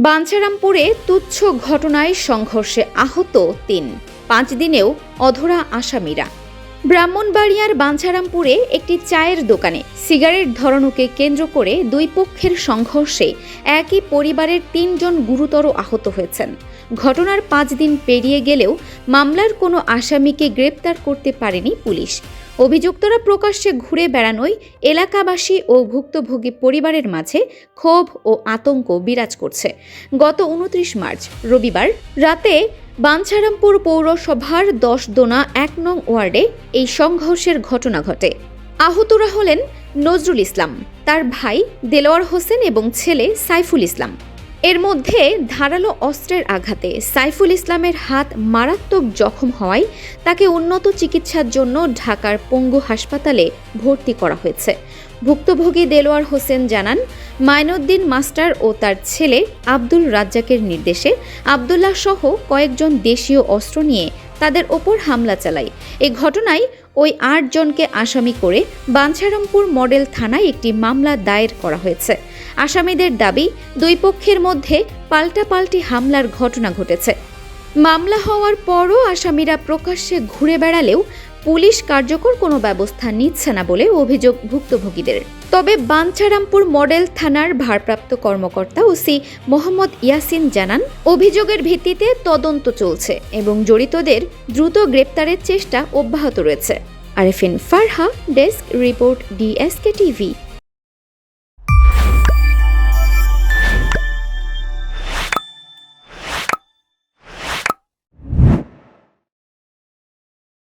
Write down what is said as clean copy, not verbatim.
বাঞ্ছারামপুরে তুচ্ছ ঘটনায় সংঘর্ষে আহত ৩, ৫ দিনেও অধরা আসামিরা। ব্রাহ্মণবাড়িয়ার বাঞ্ছারামপুরে একটি চায়ের দোকানে সিগারেট ধরানোকে কেন্দ্র করে দুই পক্ষের সংঘর্ষে একই পরিবারের ৩ জন গুরুতর আহত হয়েছেন। ঘটনার ৫ দিন পেরিয়ে গেলেও মামলার কোনো আসামিকে গ্রেপ্তার করতে পারেনি পুলিশ। অভিযুক্তরা প্রকাশ্যে ঘুরে বেড়ানোয় এলাকাবাসী ও ভুক্তভোগী পরিবারের মাঝে ক্ষোভ ও আতঙ্ক বিরাজ করছে। গত ২৯ মার্চ রবিবার রাতে বাঞ্ছারামপুর পৌরসভার ১০ দোনা ১ নং ওয়ার্ডে এই সংঘর্ষের ঘটনা ঘটে। আহতরা হলেন নজরুল ইসলাম, তার ভাই দেলোয়ার হোসেন এবং ছেলে সাইফুল ইসলাম। এর মধ্যে ধারালো অস্ত্রের আঘাতে সাইফুল ইসলামের হাত মারাত্মক জখম হওয়ায় তাকে উন্নত চিকিৎসার জন্য ঢাকার পঙ্গু হাসপাতালে ভর্তি করা হয়েছে। ভুক্তভোগী দেলোয়ার হোসেন জানান, মাইনুদ্দিন মাস্টার ও তার ছেলে আব্দুল রাজ্জাকের নির্দেশে আবদুল্লাহ সহ কয়েকজন দেশীয় অস্ত্র নিয়ে তাদের ওপর হামলা চালায়। এই ঘটনায় ওই ৮ জনকে আসামি করে বাঞ্ছারামপুর মডেল থানায় একটি মামলা দায়ের করা হয়েছে। আসামিদের দাবি, দুই পক্ষের মধ্যে পাল্টাপাল্টি হামলার ঘটনা ঘটেছে। মামলা হওয়ার পরও আসামিরা প্রকাশ্যে ঘুরে বেড়ালেও পুলিশ কার্যকর কোনো ব্যবস্থা নিচ্ছে না বলে অভিযোগ ভুক্তভোগীদের। তবে বাঞ্ছারামপুর মডেল থানার ভারপ্রাপ্ত কর্মকর্তা ওসি মোহাম্মদ ইয়াসিন জানান, অভিযোগের ভিত্তিতে তদন্ত চলছে এবং জড়িতদের দ্রুত গ্রেপ্তারের চেষ্টা অব্যাহত রয়েছে। Arefin Farha, desk report, DSK TV।